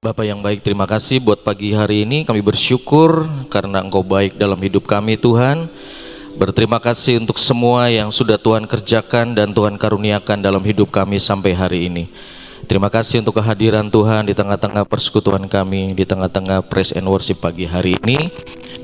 Bapak yang baik, terima kasih buat pagi hari ini. Kami bersyukur karena Engkau baik dalam hidup kami, Tuhan. Berterima kasih untuk semua yang sudah Tuhan kerjakan dan Tuhan karuniakan dalam hidup kami sampai hari ini. Terima kasih untuk kehadiran Tuhan di tengah-tengah persekutuan kami, di tengah-tengah praise and worship pagi hari ini.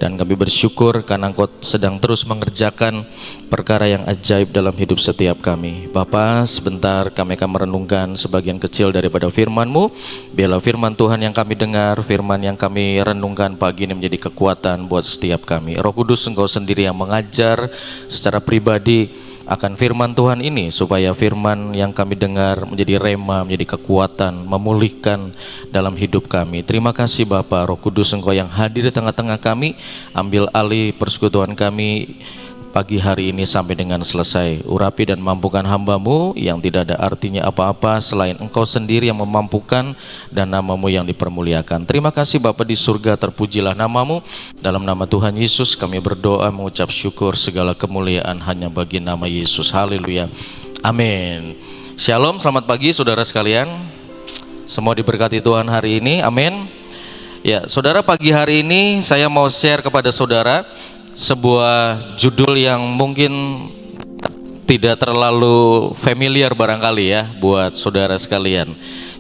Dan kami bersyukur karena Engkau sedang terus mengerjakan perkara yang ajaib dalam hidup setiap kami. Bapa, sebentar kami akan merenungkan sebagian kecil daripada firman-Mu. Biarlah firman Tuhan yang kami dengar, firman yang kami renungkan pagi ini menjadi kekuatan buat setiap kami. Roh Kudus, Engkau sendiri yang mengajar secara pribadi akan firman Tuhan ini, supaya firman yang kami dengar menjadi rema, menjadi kekuatan, memulihkan dalam hidup kami. Terima kasih Bapa, Roh Kudus, Engkau yang hadir di tengah-tengah kami. Ambil alih persekutuan kami pagi hari ini sampai dengan selesai. Urapi dan mampukan hamba-Mu yang tidak ada artinya apa-apa selain Engkau sendiri yang memampukan dan nama-Mu yang dipermuliakan. Terima kasih Bapa di surga, terpujilah nama-Mu. Dalam nama Tuhan Yesus kami berdoa mengucap syukur, segala kemuliaan hanya bagi nama Yesus. Haleluya. Amin. Shalom, selamat pagi saudara sekalian. Semua diberkati Tuhan hari ini. Amin. Ya, saudara, pagi hari ini saya mau share kepada saudara sebuah judul yang mungkin tidak terlalu familiar barangkali ya buat saudara sekalian.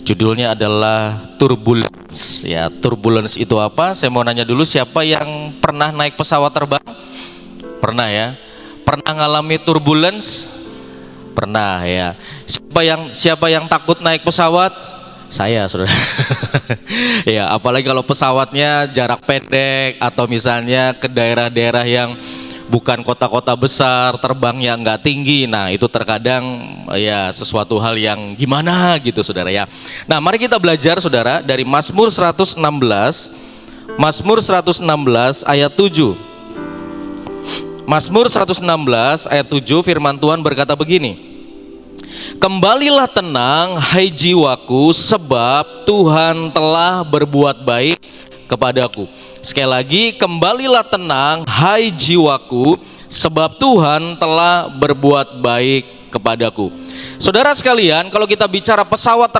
Judulnya adalah Turbulence. Ya, turbulence itu apa? Saya mau nanya dulu, siapa yang pernah naik pesawat terbang? Pernah ya? Pernah ngalami turbulence? Pernah ya. Siapa yang takut naik pesawat? Saya, saudara. Ya, apalagi kalau pesawatnya jarak pendek atau misalnya ke daerah-daerah yang bukan kota-kota besar, terbangnya nggak tinggi. Nah, itu terkadang ya sesuatu hal yang gimana gitu, saudara ya. Nah, mari kita belajar, saudara, dari Mazmur 116. Mazmur 116 ayat 7. Mazmur 116 ayat 7, firman Tuhan berkata begini: Kembalilah tenang, hai jiwaku, sebab Tuhan telah berbuat baik kepadaku. Sekali lagi, kembalilah tenang, hai jiwaku, sebab Tuhan telah berbuat baik kepadaku. Saudara sekalian, kalau kita bicara pesawat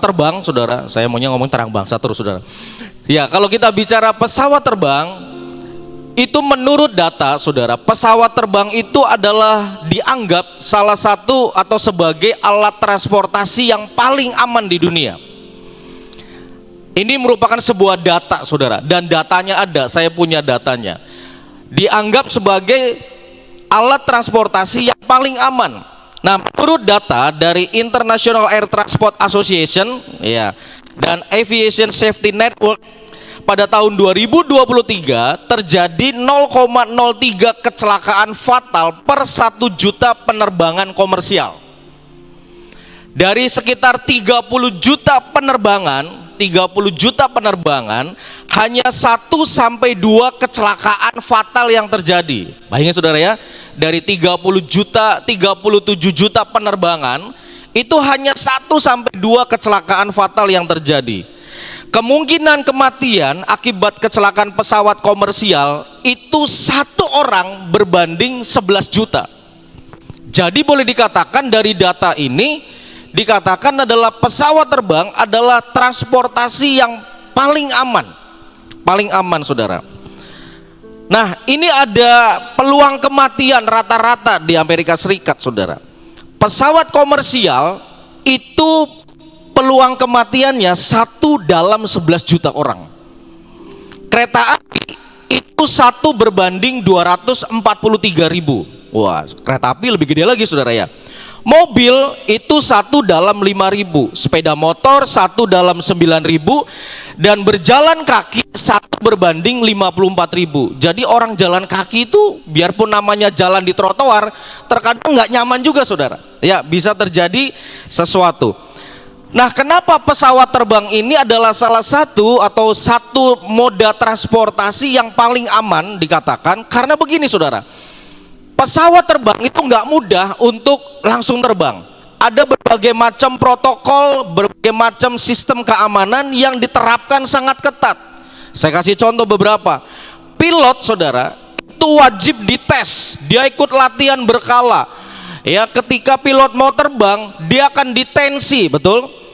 terbang, saudara, saya maunya ngomong terang bangsa terus, saudara. Ya, kalau kita bicara pesawat terbang, itu menurut data, saudara, pesawat terbang itu adalah dianggap salah satu atau sebagai alat transportasi yang paling aman di dunia. Ini merupakan sebuah data, saudara, dan datanya ada, saya punya datanya. Dianggap sebagai alat transportasi yang paling aman. Nah, menurut data dari International Air Transport Association ya, dan Aviation Safety Network, pada tahun 2023 terjadi 0,03 kecelakaan fatal per 1 juta penerbangan komersial. Dari sekitar 30 juta penerbangan, hanya 1 sampai 2 kecelakaan fatal yang terjadi. Bayangin saudara ya, dari 37 juta penerbangan, itu hanya 1 sampai 2 kecelakaan fatal yang terjadi. Kemungkinan kematian akibat kecelakaan pesawat komersial itu 1 orang berbanding 11 juta. Jadi boleh dikatakan dari data ini, dikatakan adalah pesawat terbang adalah transportasi yang paling aman. Paling aman, saudara. Nah, ini ada peluang kematian rata-rata di Amerika Serikat, saudara. Pesawat komersial itu peluang kematiannya 1 dalam 11 juta orang. Kereta api itu 1 berbanding 243.000. Wah, kereta api lebih gede lagi, saudara ya. Mobil itu 1 dalam 5.000, sepeda motor 1 dalam 9.000, dan berjalan kaki 1 berbanding 54.000. Jadi orang jalan kaki itu biarpun namanya jalan di trotoar, terkadang nggak nyaman juga, saudara. Ya, bisa terjadi sesuatu. Nah, kenapa pesawat terbang ini adalah salah satu moda transportasi yang paling aman dikatakan? Karena begini, saudara, pesawat terbang itu nggak mudah untuk langsung terbang. Ada berbagai macam protokol, berbagai macam sistem keamanan yang diterapkan sangat ketat. Saya kasih contoh beberapa. Pilot, saudara, itu wajib dites, dia ikut latihan berkala. Ya, ketika pilot mau terbang, dia akan ditensi, betul?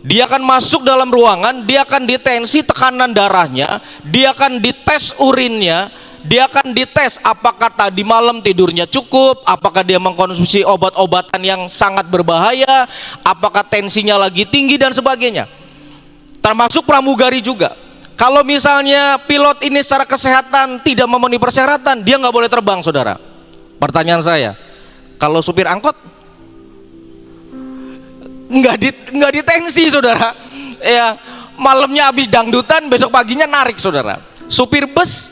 Dia akan masuk dalam ruangan, dia akan ditensi tekanan darahnya, dia akan dites urinnya, dia akan dites apakah tadi malam tidurnya cukup, apakah dia mengkonsumsi obat-obatan yang sangat berbahaya, apakah tensinya lagi tinggi dan sebagainya. Termasuk pramugari juga. Kalau misalnya pilot ini secara kesehatan tidak memenuhi persyaratan, dia nggak boleh terbang, saudara. Pertanyaan saya, kalau supir angkot nggak ditensi, saudara, ya malamnya habis dangdutan, besok paginya narik, saudara. Supir bus,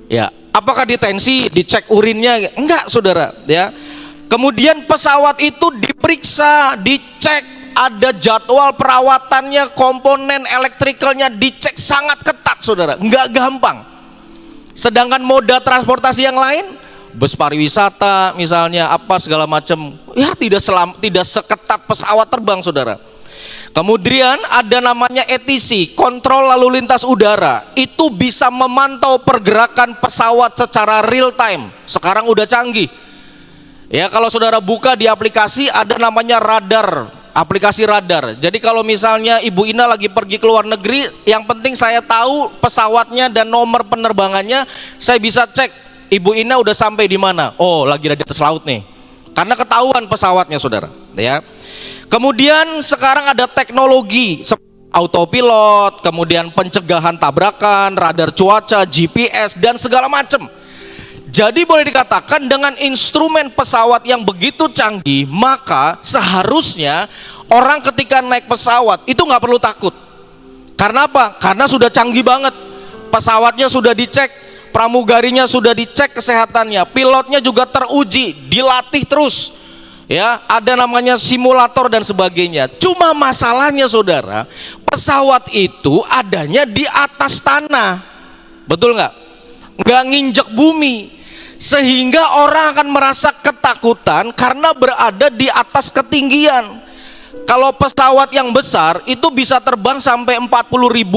ya apakah ditensi, dicek urinnya? Enggak, saudara, ya. Kemudian pesawat itu diperiksa, dicek, ada jadwal perawatannya, komponen elektrikalnya dicek sangat ketat, saudara, nggak gampang. Sedangkan moda transportasi yang lain, bus pariwisata misalnya, apa segala macam, ya tidak seketat pesawat terbang, saudara. Kemudian ada namanya ATC, kontrol lalu lintas udara, itu bisa memantau pergerakan pesawat secara real time. Sekarang udah canggih. Ya, kalau saudara buka di aplikasi ada namanya radar, aplikasi radar. Jadi kalau misalnya Ibu Ina lagi pergi ke luar negeri, yang penting saya tahu pesawatnya dan nomor penerbangannya, saya bisa cek Ibu Ina udah sampai di mana. Oh, lagi di atas laut nih. Karena ketahuan pesawatnya, saudara, ya. Kemudian sekarang ada teknologi autopilot, kemudian pencegahan tabrakan, radar cuaca, GPS dan segala macam. Jadi boleh dikatakan dengan instrumen pesawat yang begitu canggih, maka seharusnya orang ketika naik pesawat itu nggak perlu takut. Karena apa? Karena sudah canggih banget. Pesawatnya sudah dicek, pramugarinya sudah dicek kesehatannya, pilotnya juga teruji, dilatih terus. Ya, ada namanya simulator dan sebagainya. Cuma masalahnya, saudara, pesawat itu adanya di atas tanah. Betul nggak? Nggak nginjek bumi. Sehingga orang akan merasa ketakutan karena berada di atas ketinggian. Kalau pesawat yang besar itu bisa terbang sampai 40.000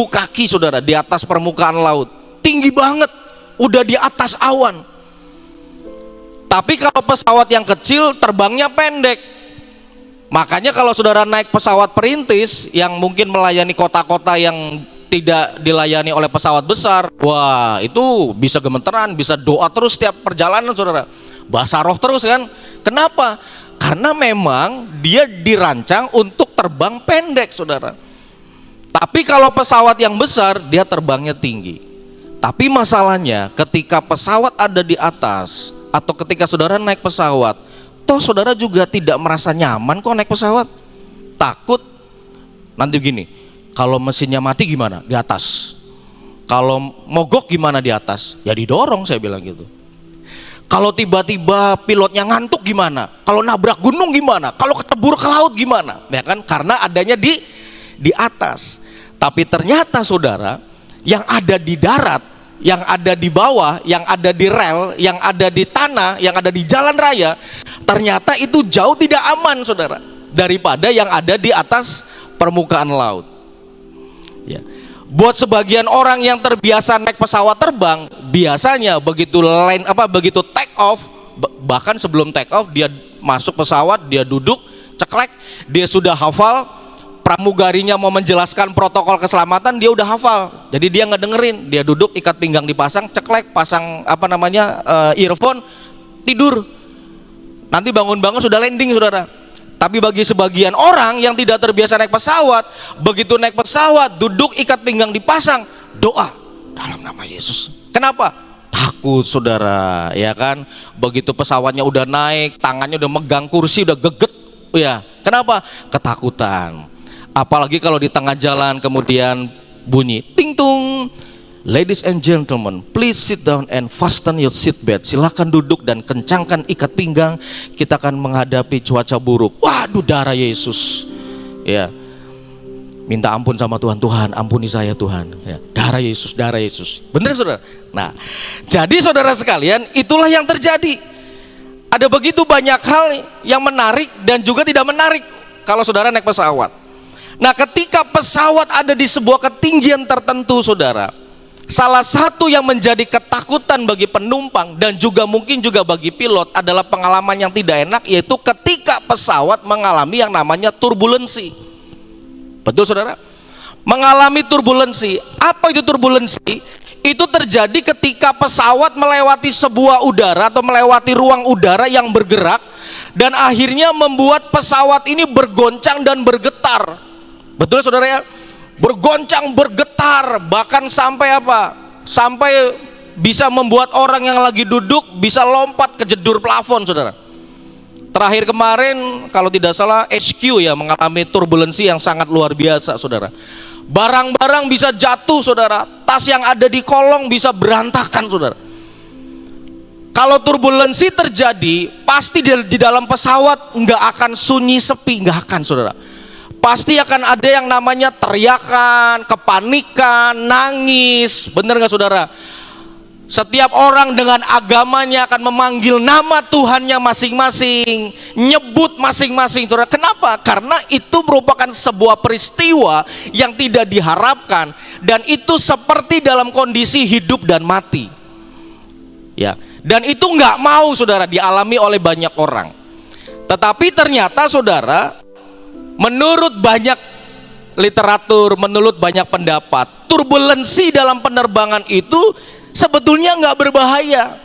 kaki, saudara, di atas permukaan laut. Tinggi banget, udah di atas awan. Tapi kalau pesawat yang kecil terbangnya pendek. Makanya kalau saudara naik pesawat perintis yang mungkin melayani kota-kota yang tidak dilayani oleh pesawat besar, wah itu bisa gemeteran, bisa doa terus setiap perjalanan, saudara, bahasa roh terus kan. Kenapa? Karena memang dia dirancang untuk terbang pendek, saudara. Tapi kalau pesawat yang besar dia terbangnya tinggi. Tapi masalahnya ketika pesawat ada di atas, atau ketika saudara naik pesawat, toh saudara juga tidak merasa nyaman kok naik pesawat. Takut nanti begini, kalau mesinnya mati gimana? Di atas. Kalau mogok gimana di atas? Ya didorong, saya bilang gitu. Kalau tiba-tiba pilotnya ngantuk gimana? Kalau nabrak gunung gimana? Kalau ketebur ke laut gimana? Ya kan? Karena adanya di atas. Tapi ternyata, saudara, yang ada di darat, yang ada di bawah, yang ada di rel, yang ada di tanah, yang ada di jalan raya, ternyata itu jauh tidak aman, saudara, daripada yang ada di atas permukaan laut. Ya. Buat sebagian orang yang terbiasa naik pesawat terbang, biasanya begitu take off, bahkan sebelum take off dia masuk pesawat, dia duduk, ceklek, dia sudah hafal, pramugarinya mau menjelaskan protokol keselamatan, dia udah hafal. Jadi dia nggak dengerin, dia duduk, ikat pinggang dipasang, ceklek, pasang earphone, tidur. Nanti bangun-bangun sudah landing, saudara. Tapi bagi sebagian orang yang tidak terbiasa naik pesawat, begitu naik pesawat, duduk, ikat pinggang dipasang, doa dalam nama Yesus. Kenapa? Takut, saudara, ya kan? Begitu pesawatnya udah naik, tangannya udah megang kursi, udah geget, ya. Kenapa? Ketakutan. Apalagi kalau di tengah jalan kemudian bunyi ting tung, ladies and gentlemen, please sit down and fasten your seatbelt. Silakan duduk dan kencangkan ikat pinggang. Kita akan menghadapi cuaca buruk. Waduh, darah Yesus. Ya, minta ampun sama Tuhan. Tuhan, ampuni saya, Tuhan. Ya, darah Yesus, darah Yesus. Benar, saudara? Nah, jadi saudara sekalian, itulah yang terjadi. Ada begitu banyak hal yang menarik dan juga tidak menarik kalau saudara naik pesawat. Nah, ketika pesawat ada di sebuah ketinggian tertentu, saudara, salah satu yang menjadi ketakutan bagi penumpang dan juga mungkin juga bagi pilot adalah pengalaman yang tidak enak, yaitu ketika pesawat mengalami yang namanya turbulensi. Betul saudara? Mengalami turbulensi. Apa itu turbulensi? Itu terjadi ketika pesawat melewati sebuah udara atau melewati ruang udara yang bergerak dan akhirnya membuat pesawat ini bergoncang dan bergetar. Betul saudara ya? Bergoncang, bergetar, bahkan sampai apa? Sampai bisa membuat orang yang lagi duduk bisa lompat ke jedur plafon, saudara. Terakhir kemarin kalau tidak salah HQ ya mengalami turbulensi yang sangat luar biasa, saudara. Barang-barang bisa jatuh, saudara. Tas yang ada di kolong bisa berantakan, saudara. Kalau turbulensi terjadi, pasti di dalam pesawat nggak akan sunyi sepi, nggak akan, saudara. Pasti akan ada yang namanya teriakan, kepanikan, nangis. Bener nggak, saudara? Setiap orang dengan agamanya akan memanggil nama Tuhannya masing-masing, nyebut masing-masing. Kenapa? Karena itu merupakan sebuah peristiwa yang tidak diharapkan dan itu seperti dalam kondisi hidup dan mati. Ya, dan itu nggak mau, saudara, dialami oleh banyak orang. Tetapi ternyata, saudara, menurut banyak literatur, menurut banyak pendapat, turbulensi dalam penerbangan itu sebetulnya nggak berbahaya.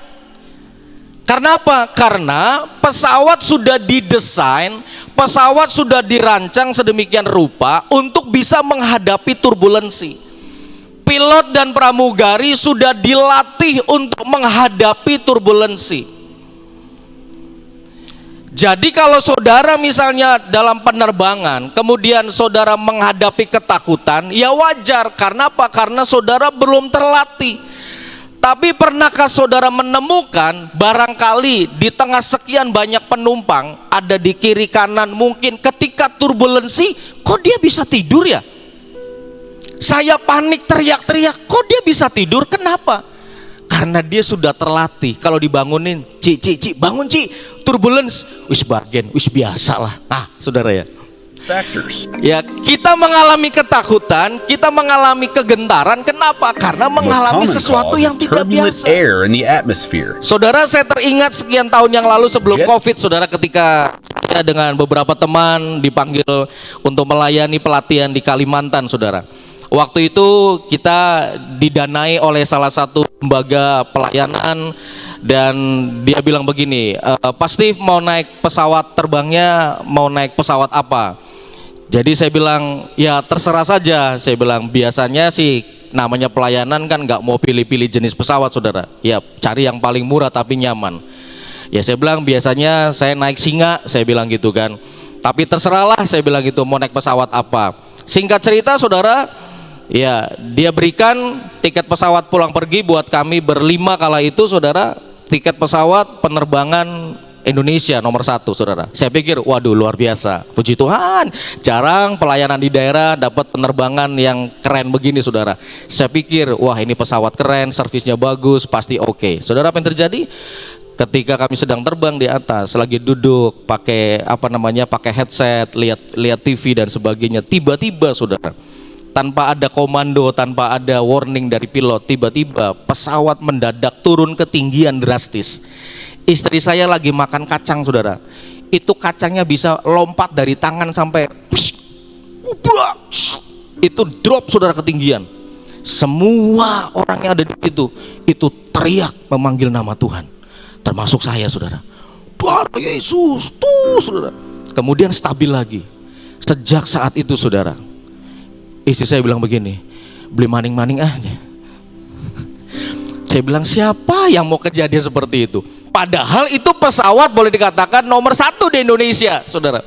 Karena apa? Karena pesawat sudah didesain, pesawat sudah dirancang sedemikian rupa untuk bisa menghadapi turbulensi. Pilot dan pramugari sudah dilatih untuk menghadapi turbulensi. Jadi kalau saudara misalnya dalam penerbangan, kemudian saudara menghadapi ketakutan, ya wajar. Karena apa? Karena saudara belum terlatih. Tapi pernahkah saudara menemukan barangkali di tengah sekian banyak penumpang, ada di kiri kanan, mungkin ketika turbulensi, kok dia bisa tidur ya? Saya panik teriak-teriak, kok dia bisa tidur? Kenapa? Karena dia sudah terlatih. Kalau dibangunin, Ci, bangun Ci, turbulence, wis bagian, wis biasa lah. Nah, saudara ya. Factors. Ya, kita mengalami ketakutan, kita mengalami kegentaran. Kenapa? Karena mengalami sesuatu yang tidak biasa. Air in the atmosphere. Saudara, saya teringat sekian tahun yang lalu sebelum COVID, saudara, ketika saya dengan beberapa teman dipanggil untuk melayani pelatihan di Kalimantan, saudara. Waktu itu kita didanai oleh salah satu lembaga pelayanan dan dia bilang begini, Pak Steve mau naik pesawat, terbangnya mau naik pesawat apa? Jadi saya bilang, ya terserah saja. Saya bilang biasanya sih namanya pelayanan kan nggak mau pilih-pilih jenis pesawat, saudara. Ya cari yang paling murah tapi nyaman. Ya saya bilang biasanya saya naik Singa, saya bilang gitu kan. Tapi terserahlah, saya bilang gitu, mau naik pesawat apa. Singkat cerita, saudara, ya dia berikan tiket pesawat pulang pergi buat kami berlima kala itu, saudara. Tiket pesawat penerbangan Indonesia nomor 1, saudara. Saya pikir, waduh luar biasa, puji Tuhan, jarang pelayanan di daerah dapat penerbangan yang keren begini, saudara. Saya pikir, wah ini pesawat keren, servisnya bagus, pasti oke. Saudara, apa yang terjadi? Ketika kami sedang terbang di atas, lagi duduk, pakai pakai headset, lihat TV dan sebagainya, tiba-tiba, saudara, tanpa ada komando, tanpa ada warning dari pilot, tiba-tiba pesawat mendadak turun ketinggian drastis. Istri saya lagi makan kacang, saudara. Itu kacangnya bisa lompat dari tangan sampai itu drop, saudara, ketinggian. Semua orang yang ada di situ itu teriak memanggil nama Tuhan, termasuk saya, saudara. Darah Yesus, tuh, saudara. Kemudian stabil lagi. Sejak saat itu, saudara, istri saya bilang begini, beli maning-maning aja. Saya bilang, siapa yang mau kejadian seperti itu? Padahal itu pesawat boleh dikatakan nomor 1 di Indonesia, saudara.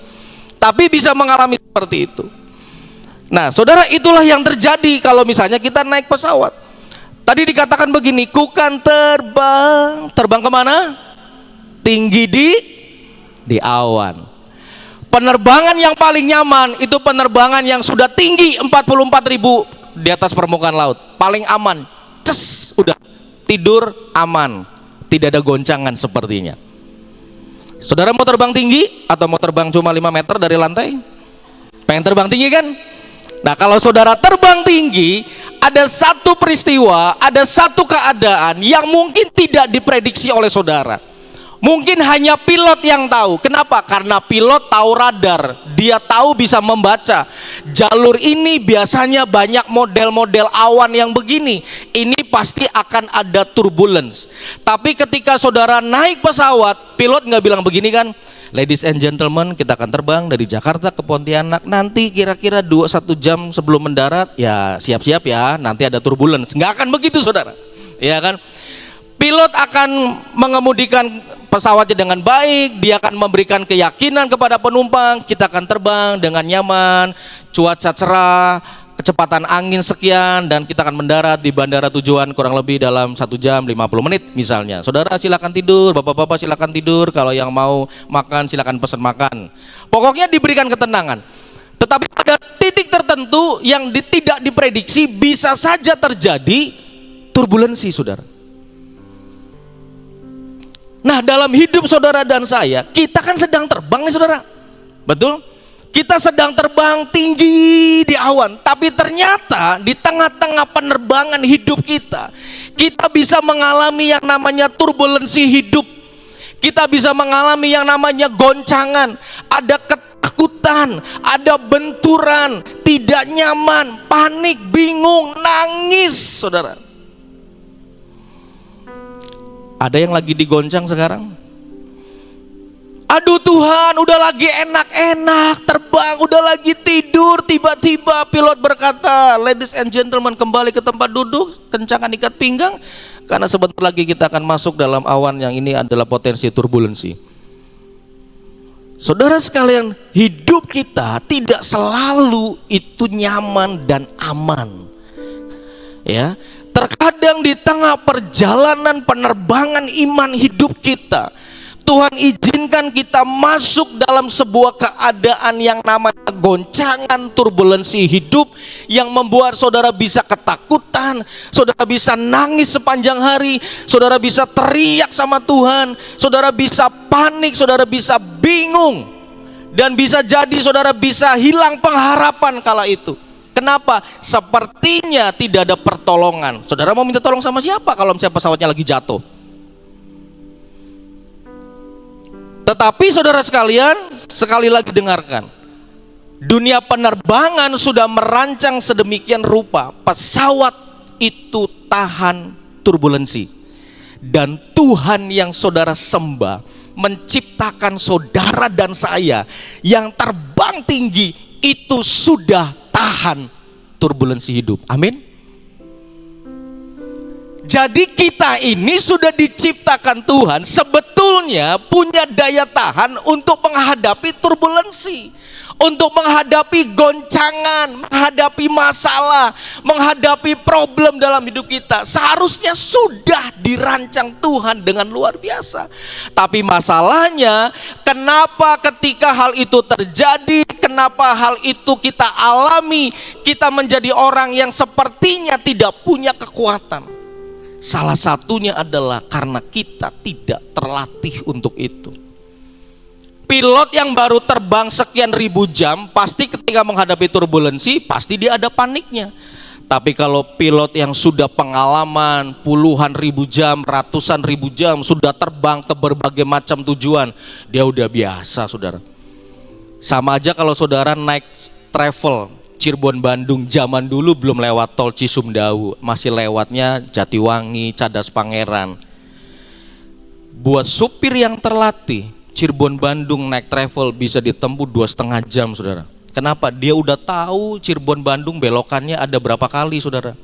Tapi bisa mengalami seperti itu. Nah, saudara, itulah yang terjadi kalau misalnya kita naik pesawat. Tadi dikatakan begini, ku kan terbang. Terbang kemana? Tinggi di awan. Penerbangan yang paling nyaman itu penerbangan yang sudah tinggi 44.000 di atas permukaan laut. Paling aman. Ces, udah tidur aman. Tidak ada goncangan sepertinya. Saudara mau terbang tinggi atau mau terbang cuma 5 meter dari lantai? Pengen terbang tinggi kan? Nah, kalau saudara terbang tinggi, ada satu peristiwa, ada satu keadaan yang mungkin tidak diprediksi oleh saudara. Mungkin hanya pilot yang tahu. Kenapa? Karena pilot tahu radar, dia tahu bisa membaca jalur ini biasanya banyak model-model awan yang begini, ini pasti akan ada turbulence. Tapi ketika saudara naik pesawat, pilot nggak bilang begini kan, ladies and gentlemen, kita akan terbang dari Jakarta ke Pontianak, nanti kira-kira 1 jam sebelum mendarat, ya siap-siap ya, nanti ada turbulence. Nggak akan begitu saudara, ya kan? Pilot akan mengemudikan pesawatnya dengan baik, dia akan memberikan keyakinan kepada penumpang, kita akan terbang dengan nyaman, cuaca cerah, kecepatan angin sekian, dan kita akan mendarat di bandara tujuan kurang lebih dalam 1 jam 50 menit misalnya. Saudara silakan tidur, bapak-bapak silakan tidur, kalau yang mau makan silakan pesan makan. Pokoknya diberikan ketenangan. Tetapi pada titik tertentu yang tidak diprediksi bisa saja terjadi turbulensi saudara. Nah, dalam hidup saudara dan saya, kita kan sedang terbang nih saudara, betul? Kita sedang terbang tinggi di awan, tapi ternyata di tengah-tengah penerbangan hidup kita bisa mengalami yang namanya turbulensi hidup. Kita bisa mengalami yang namanya goncangan, ada ketakutan, ada benturan, tidak nyaman, panik, bingung, nangis saudara. Ada yang lagi digoncang sekarang? Aduh Tuhan, udah lagi enak-enak terbang, udah lagi tidur, tiba-tiba pilot berkata, ladies and gentlemen, kembali ke tempat duduk, kencangkan ikat pinggang, karena sebentar lagi kita akan masuk dalam awan yang ini adalah potensi turbulensi. Saudara sekalian, hidup kita tidak selalu itu nyaman dan aman, ya. Terkadang di tengah perjalanan penerbangan iman hidup kita, Tuhan izinkan kita masuk dalam sebuah keadaan yang namanya goncangan turbulensi hidup, yang membuat saudara bisa ketakutan, saudara bisa nangis sepanjang hari, saudara bisa teriak sama Tuhan, saudara bisa panik, saudara bisa bingung, dan bisa jadi saudara bisa hilang pengharapan kala itu. Kenapa? Sepertinya tidak ada pertolongan. Saudara mau minta tolong sama siapa kalau misalnya pesawatnya lagi jatuh? Tetapi saudara sekalian, sekali lagi dengarkan. Dunia penerbangan sudah merancang sedemikian rupa, pesawat itu tahan turbulensi. Dan Tuhan yang saudara sembah menciptakan saudara dan saya yang terbang tinggi itu sudah tahan turbulensi hidup. Amin. Jadi kita ini sudah diciptakan Tuhan sebetulnya punya daya tahan untuk menghadapi turbulensi, untuk menghadapi goncangan, menghadapi masalah, menghadapi problem dalam hidup kita. Seharusnya sudah dirancang Tuhan dengan luar biasa. Tapi masalahnya, kenapa ketika hal itu terjadi, kenapa hal itu kita alami, kita menjadi orang yang sepertinya tidak punya kekuatan? Salah satunya adalah karena kita tidak terlatih untuk itu. Pilot yang baru terbang sekian ribu jam, pasti ketika menghadapi turbulensi, pasti dia ada paniknya. Tapi kalau pilot yang sudah pengalaman puluhan ribu jam, ratusan ribu jam, sudah terbang ke berbagai macam tujuan, dia udah biasa saudara. Sama aja kalau saudara naik travel Cirebon Bandung, zaman dulu belum lewat tol Cisumdawu, masih lewatnya Jatiwangi, Cadas Pangeran. Buat supir yang terlatih, Cirebon Bandung naik travel bisa ditempuh 2,5 jam saudara. Kenapa? Dia udah tahu Cirebon Bandung belokannya ada berapa kali saudara.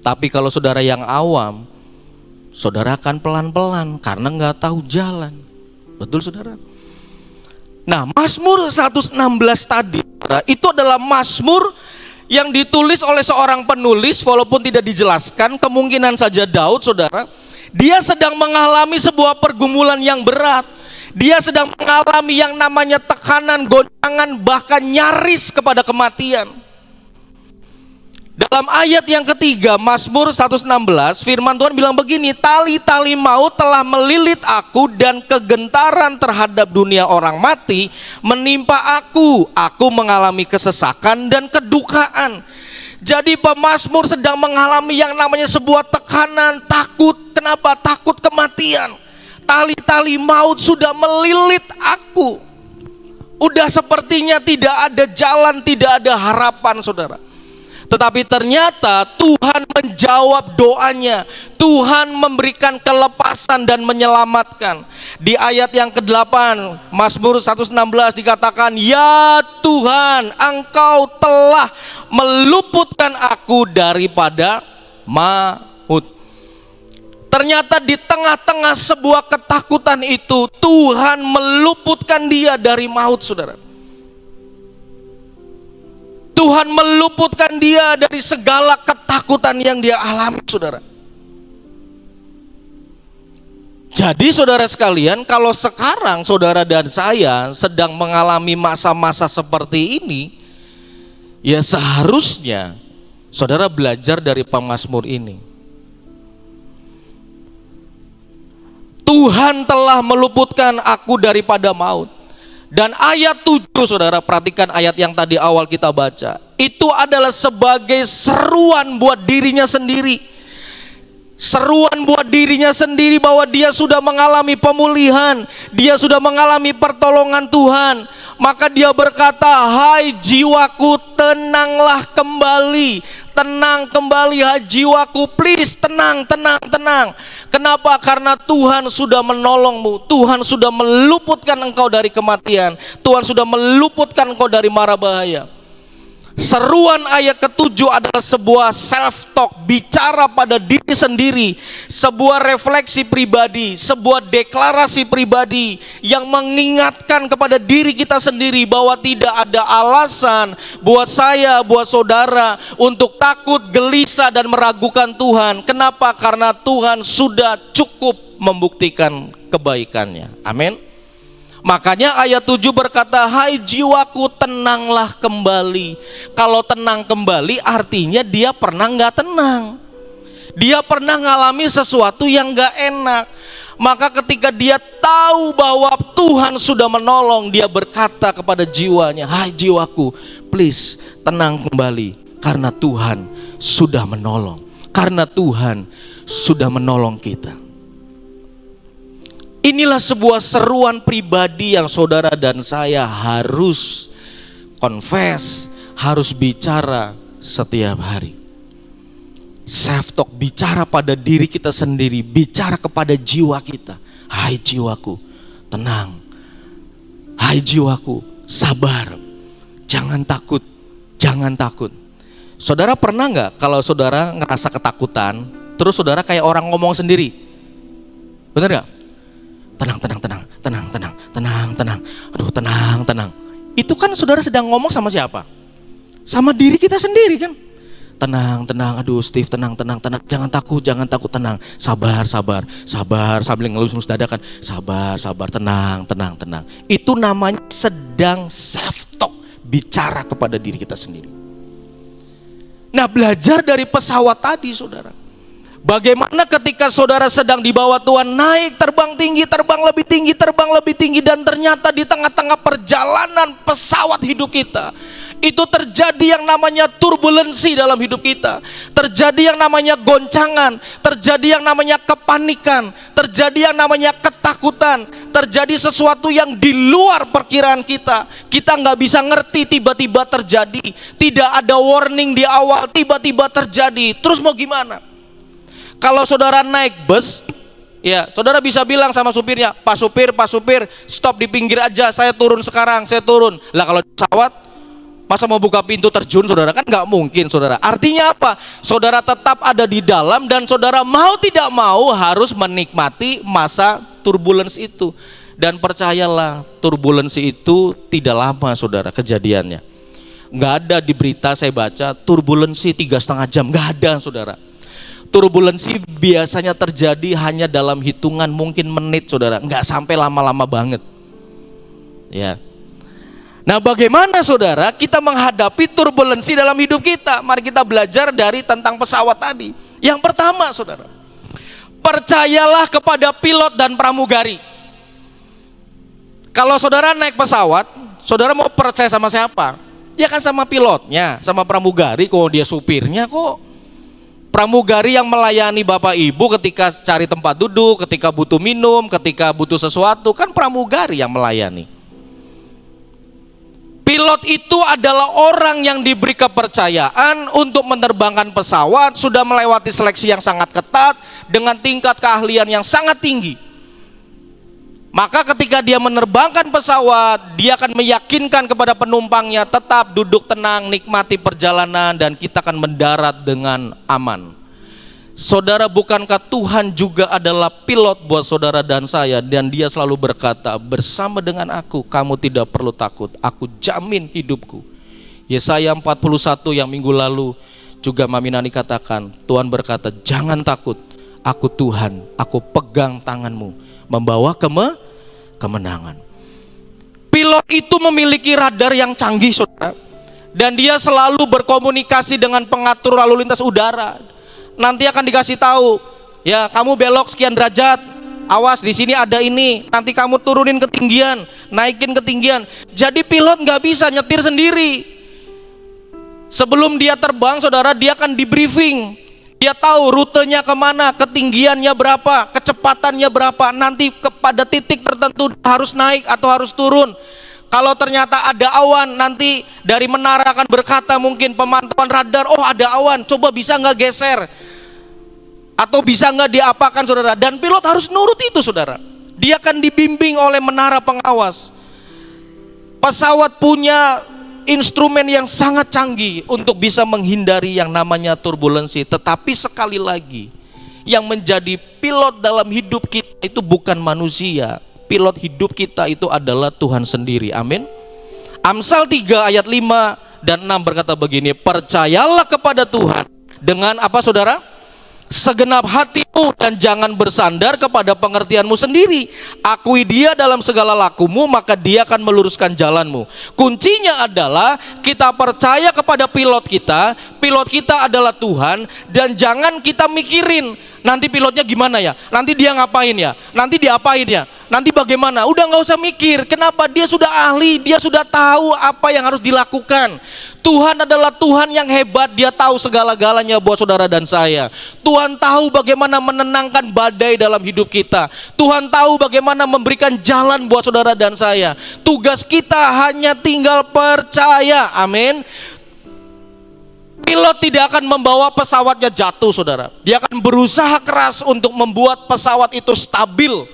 Tapi kalau saudara yang awam, saudara akan pelan-pelan karena nggak tahu jalan. Betul saudara? Nah, Mazmur 116 tadi itu adalah Mazmur yang ditulis oleh seorang penulis, walaupun tidak dijelaskan, kemungkinan saja Daud saudara. Dia sedang mengalami sebuah pergumulan yang berat. Dia sedang mengalami yang namanya tekanan, goncangan, bahkan nyaris kepada kematian. Dalam ayat yang ketiga Mazmur 116, firman Tuhan bilang begini, tali-tali maut telah melilit aku dan kegentaran terhadap dunia orang mati menimpa aku mengalami kesesakan dan kedukaan. Jadi pemazmur sedang mengalami yang namanya sebuah tekanan, takut. Kenapa? Takut kematian, tali-tali maut sudah melilit aku. Udah sepertinya tidak ada jalan, tidak ada harapan, saudara. Tetapi ternyata Tuhan menjawab doanya. Tuhan memberikan kelepasan dan menyelamatkan. Di ayat yang ke-8 Mazmur 116 dikatakan, "Ya Tuhan, Engkau telah meluputkan aku daripada maut." Ternyata di tengah-tengah sebuah ketakutan itu, Tuhan meluputkan dia dari maut, saudara. Tuhan meluputkan dia dari segala ketakutan yang dia alami, saudara. Jadi saudara sekalian, kalau sekarang saudara dan saya sedang mengalami masa-masa seperti ini, ya seharusnya saudara belajar dari pemazmur ini. Tuhan telah meluputkan aku daripada maut. Dan ayat 7, saudara, perhatikan ayat yang tadi awal kita baca. Itu adalah sebagai seruan buat dirinya sendiri. Seruan buat dirinya sendiri bahwa dia sudah mengalami pemulihan, dia sudah mengalami pertolongan Tuhan. Maka dia berkata, "Hai jiwaku, tenanglah kembali. Tenang kembali, hai jiwaku, please, tenang, tenang, tenang." Kenapa? Karena Tuhan sudah menolongmu. Tuhan sudah meluputkan engkau dari kematian. Tuhan sudah meluputkan engkau dari mara bahaya. Seruan ayat ke-7 adalah sebuah self-talk, bicara pada diri sendiri, sebuah refleksi pribadi, sebuah deklarasi pribadi yang mengingatkan kepada diri kita sendiri bahwa tidak ada alasan buat saya, buat saudara untuk takut, gelisah dan meragukan Tuhan. Kenapa? Karena Tuhan sudah cukup membuktikan kebaikannya. Amin. Makanya ayat 7 berkata, "Hai jiwaku, tenanglah kembali." Kalau tenang kembali artinya dia pernah gak tenang. Dia pernah ngalami sesuatu yang gak enak. Maka ketika dia tahu bahwa Tuhan sudah menolong, dia berkata kepada jiwanya, "Hai jiwaku, please tenang kembali. Karena Tuhan sudah menolong. Karena Tuhan sudah menolong kita." Inilah sebuah seruan pribadi yang saudara dan saya harus confess, harus bicara setiap hari. Self-talk, bicara pada diri kita sendiri, bicara kepada jiwa kita. "Hai jiwaku, tenang. Hai jiwaku, sabar. Jangan takut, jangan takut." Saudara pernah nggak kalau saudara ngerasa ketakutan, terus saudara kayak orang ngomong sendiri? Bener nggak? "Tenang, tenang, tenang, tenang, tenang, tenang, tenang. Aduh, tenang, tenang." Itu kan saudara sedang ngomong sama siapa? Sama diri kita sendiri kan? "Tenang, tenang, aduh Steve, tenang, tenang, tenang. Jangan takut, tenang. Sabar, sabar, sabar." Sambil ngelus-ngelus dada kan, "Sabar, sabar, tenang, tenang, tenang." Itu namanya sedang self-talk, bicara kepada diri kita sendiri. Nah, belajar dari pesawat tadi, saudara. Bagaimana ketika saudara sedang dibawa Tuhan naik, terbang tinggi, terbang lebih tinggi, terbang lebih tinggi, dan ternyata di tengah-tengah perjalanan pesawat hidup kita itu terjadi yang namanya turbulensi dalam hidup kita, terjadi yang namanya goncangan, terjadi yang namanya kepanikan, terjadi yang namanya ketakutan, terjadi sesuatu yang di luar perkiraan kita. Kita nggak bisa ngerti, tiba-tiba terjadi, tidak ada warning di awal, tiba-tiba terjadi. Terus mau gimana? Kalau saudara naik bus, ya saudara bisa bilang sama supirnya, Pak supir, stop di pinggir aja, saya turun sekarang, saya turun." Lah kalau di pesawat, masa mau buka pintu terjun saudara? Kan nggak mungkin, saudara. Artinya apa? Saudara tetap ada di dalam dan saudara mau tidak mau harus menikmati masa turbulensi itu. Dan percayalah, turbulensi itu tidak lama, saudara, kejadiannya. Nggak ada di berita saya baca turbulensi 3,5 jam, nggak ada, saudara. Turbulensi biasanya terjadi hanya dalam hitungan mungkin menit, saudara, nggak sampai lama-lama banget. Ya. Nah, bagaimana saudara kita menghadapi turbulensi dalam hidup kita? Mari kita belajar dari tentang pesawat tadi. Yang pertama, saudara, percayalah kepada pilot dan pramugari. Kalau saudara naik pesawat, saudara mau percaya sama siapa? Ya kan sama pilotnya, sama pramugari, kok dia supirnya kok. Pramugari yang melayani Bapak Ibu ketika cari tempat duduk, ketika butuh minum, ketika butuh sesuatu, kan pramugari yang melayani. Pilot itu adalah orang yang diberi kepercayaan untuk menerbangkan pesawat, sudah melewati seleksi yang sangat ketat dengan tingkat keahlian yang sangat tinggi. Maka ketika dia menerbangkan pesawat, dia akan meyakinkan kepada penumpangnya tetap duduk tenang, nikmati perjalanan, dan kita akan mendarat dengan aman. Saudara, bukankah Tuhan juga adalah pilot buat saudara dan saya, dan dia selalu berkata, bersama dengan aku kamu tidak perlu takut, aku jamin hidupku. Yesaya 41 yang minggu lalu juga Mami Nani katakan, Tuhan berkata, jangan takut, aku Tuhan, aku pegang tanganmu, membawa kemenangan. Pilot itu memiliki radar yang canggih, saudara, dan dia selalu berkomunikasi dengan pengatur lalu lintas udara. Nanti akan dikasih tahu, ya kamu belok sekian derajat, awas di sini ada ini, nanti kamu turunin ketinggian, naikin ketinggian. Jadi pilot nggak bisa nyetir sendiri. Sebelum dia terbang, saudara, dia akan di briefing. Dia tahu rutenya kemana, ketinggiannya berapa, kecepatannya berapa, nanti kepada titik tertentu harus naik atau harus turun. Kalau ternyata ada awan, nanti dari menara akan berkata mungkin pemantauan radar, oh ada awan, coba bisa nggak geser, atau bisa nggak diapakan, saudara. Dan pilot harus nurut itu, saudara. Dia akan dibimbing oleh menara pengawas. Pesawat punya instrumen yang sangat canggih untuk bisa menghindari yang namanya turbulensi. Tetapi sekali lagi, yang menjadi pilot dalam hidup kita itu bukan manusia. Pilot hidup kita itu adalah Tuhan sendiri. Amin. Amsal 3 ayat 5 dan 6 berkata begini, percayalah kepada Tuhan dengan apa, saudara? Segenap hatimu, dan jangan bersandar kepada pengertianmu sendiri. Akui dia dalam segala lakumu, maka dia akan meluruskan jalanmu. Kuncinya adalah kita percaya kepada pilot kita. Pilot kita adalah Tuhan, dan jangan kita mikirin nanti pilotnya gimana ya, nanti dia ngapain ya, nanti diapain ya, nanti bagaimana. Udah nggak usah mikir. Kenapa? Dia sudah ahli, dia sudah tahu apa yang harus dilakukan. Tuhan adalah Tuhan yang hebat, dia tahu segala-galanya buat saudara dan saya. Tuhan tahu bagaimana menenangkan badai dalam hidup kita. Tuhan tahu bagaimana memberikan jalan buat saudara dan saya. Tugas kita hanya tinggal percaya. Amin. Pilot tidak akan membawa pesawatnya jatuh, saudara. Dia akan berusaha keras untuk membuat pesawat itu stabil.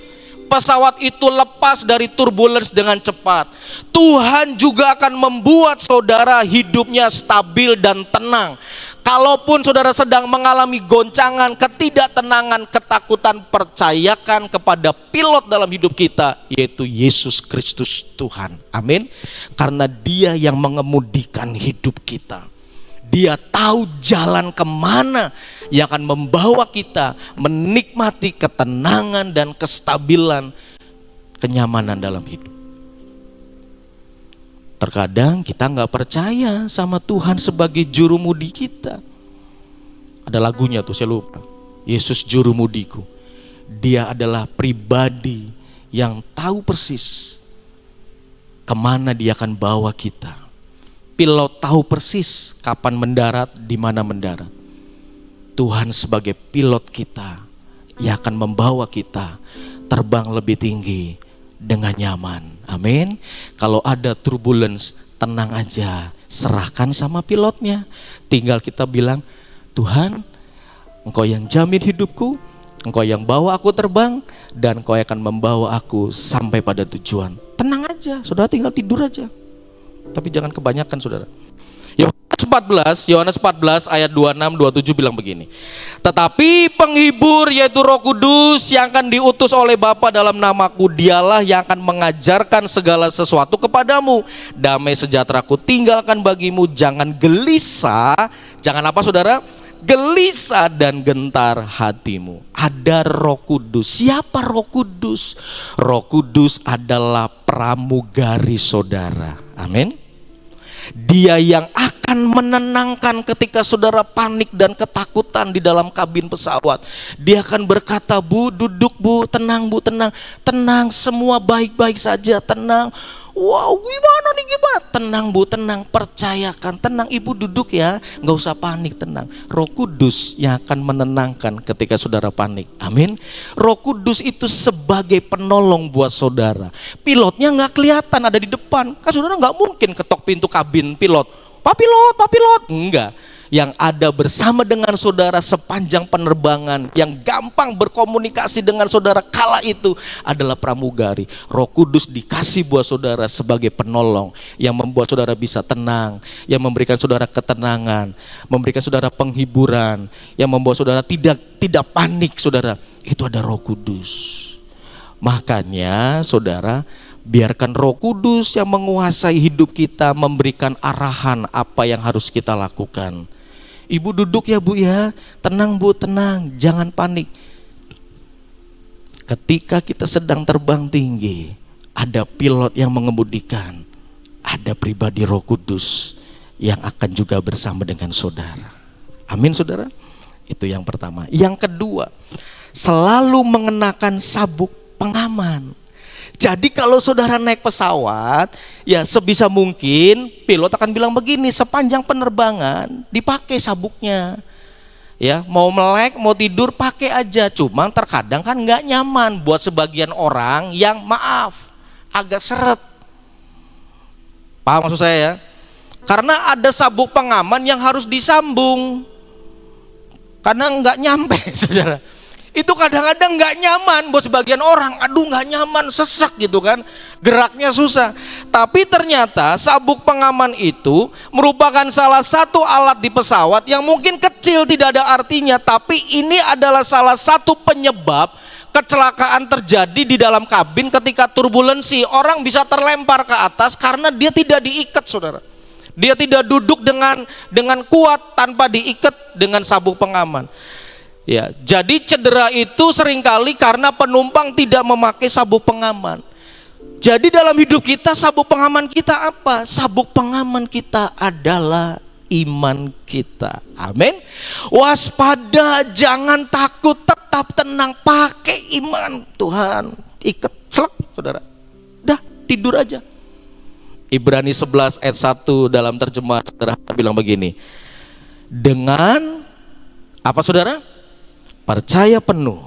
Pesawat itu lepas dari turbulence dengan cepat. Tuhan juga akan membuat saudara hidupnya stabil dan tenang. Kalaupun saudara sedang mengalami goncangan, ketidaktenangan, ketakutan, percayakan kepada pilot dalam hidup kita, yaitu Yesus Kristus Tuhan. Amin. Karena dia yang mengemudikan hidup kita. Dia tahu jalan kemana yang akan membawa kita menikmati ketenangan dan kestabilan, kenyamanan dalam hidup. Terkadang kita nggak percaya sama Tuhan sebagai jurumudi kita. Ada lagunya tuh, saya lupa. Yesus jurumudiku. Dia adalah pribadi yang tahu persis kemana dia akan bawa kita. Pilot tahu persis kapan mendarat, di mana mendarat. Tuhan sebagai pilot kita yang akan membawa kita terbang lebih tinggi dengan nyaman. Amin. Kalau ada turbulence, tenang aja, serahkan sama pilotnya. Tinggal kita bilang, Tuhan, Engkau yang jamin hidupku, Engkau yang bawa aku terbang, dan Engkau akan membawa aku sampai pada tujuan. Tenang aja, saudara, tinggal tidur aja. Tapi jangan kebanyakan, saudara. Yohanes 14 ayat 26-27 bilang begini. Tetapi penghibur, yaitu Roh Kudus yang akan diutus oleh Bapa dalam namaku, dialah yang akan mengajarkan segala sesuatu kepadamu. Damai sejahteraku tinggalkan bagimu, jangan gelisah. Jangan apa, saudara? Gelisah dan gentar hatimu. Ada Roh Kudus. Siapa Roh Kudus? Roh Kudus adalah pramugari saudara. Amin. Dia yang akan menenangkan ketika saudara panik dan ketakutan di dalam kabin pesawat. Dia akan berkata, Bu, duduk Bu, tenang Bu, tenang. Tenang, semua baik-baik saja, tenang. Wow, gimana nih, gimana? Tenang Bu, tenang, percayakan, tenang Ibu, duduk ya, nggak usah panik, tenang. Roh Kudus yang akan menenangkan ketika saudara panik. Amin. Roh Kudus itu sebagai penolong buat saudara. Pilotnya nggak kelihatan, ada di depan. Kan saudara nggak mungkin ketok pintu kabin pilot. Pak pilot, enggak. Yang ada bersama dengan saudara sepanjang penerbangan, yang gampang berkomunikasi dengan saudara kala itu adalah pramugari. Roh Kudus dikasih buat saudara sebagai penolong yang membuat saudara bisa tenang, yang memberikan saudara ketenangan, memberikan saudara penghiburan, yang membuat saudara tidak panik saudara. Itu ada Roh Kudus. Makanya saudara, biarkan Roh Kudus yang menguasai hidup kita, memberikan arahan apa yang harus kita lakukan. Ibu duduk ya Bu ya, tenang Bu, tenang, jangan panik. Ketika kita sedang terbang tinggi, ada pilot yang mengemudikan, ada pribadi Roh Kudus yang akan juga bersama dengan saudara. Amin saudara. Itu yang pertama. Yang kedua, selalu mengenakan sabuk pengaman. Jadi kalau saudara naik pesawat, ya sebisa mungkin pilot akan bilang begini, sepanjang penerbangan dipakai sabuknya. Ya, mau melek, mau tidur pakai aja. Cuma terkadang kan nggak nyaman buat sebagian orang yang maaf, agak seret. Paham maksud saya ya? Karena ada sabuk pengaman yang harus disambung. Karena nggak nyampe saudara. Itu kadang-kadang nggak nyaman buat sebagian orang. Aduh nggak nyaman, sesak gitu kan, geraknya susah. Tapi ternyata sabuk pengaman itu merupakan salah satu alat di pesawat yang mungkin kecil, tidak ada artinya, tapi ini adalah salah satu penyebab kecelakaan terjadi di dalam kabin ketika turbulensi. Orang bisa terlempar ke atas karena dia tidak diikat saudara. Dia tidak duduk dengan kuat tanpa diikat dengan sabuk pengaman. Ya, jadi cedera itu seringkali karena penumpang tidak memakai sabuk pengaman. Jadi dalam hidup kita, sabuk pengaman kita apa? Sabuk pengaman kita adalah iman kita. Amin. Waspada, jangan takut, tetap tenang, pakai iman. Tuhan ikat, selek saudara. Dah, tidur aja. Ibrani 11 ayat 1 dalam terjemahan saudara bilang begini. Dengan apa saudara? Percaya penuh,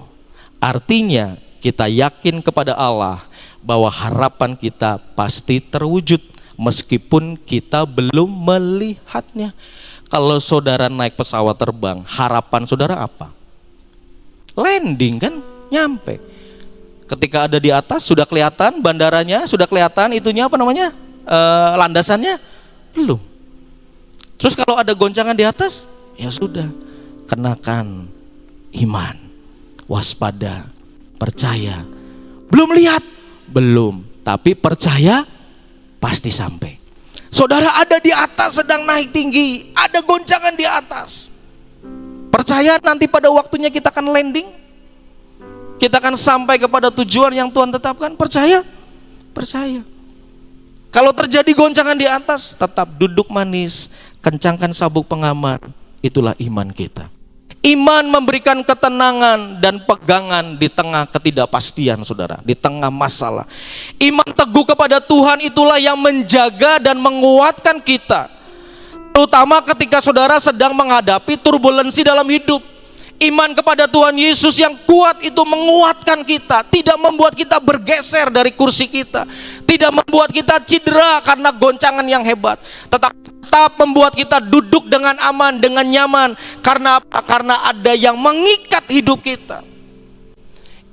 artinya kita yakin kepada Allah bahwa harapan kita pasti terwujud meskipun kita belum melihatnya. Kalau saudara naik pesawat terbang, harapan saudara apa? Landing kan, nyampe. Ketika ada di atas sudah kelihatan bandaranya, sudah kelihatan itunya apa namanya, landasannya? Belum. Terus kalau ada goncangan di atas, ya sudah, kenakan iman, waspada, percaya. Belum lihat? Belum, tapi percaya pasti sampai. Saudara ada di atas sedang naik tinggi, ada goncangan di atas. Percaya nanti pada waktunya kita akan landing, kita akan sampai kepada tujuan yang Tuhan tetapkan. Percaya? Percaya. Kalau terjadi goncangan di atas, tetap duduk manis, kencangkan sabuk pengaman. Itulah iman kita. Iman memberikan ketenangan dan pegangan di tengah ketidakpastian saudara, di tengah masalah. Iman teguh kepada Tuhan itulah yang menjaga dan menguatkan kita, terutama ketika saudara sedang menghadapi turbulensi dalam hidup. Iman kepada Tuhan Yesus yang kuat itu menguatkan kita, tidak membuat kita bergeser dari kursi kita, tidak membuat kita cedera karena goncangan yang hebat, tetapi tetap membuat kita duduk dengan aman, dengan nyaman. Karena apa? Karena ada yang mengikat hidup kita.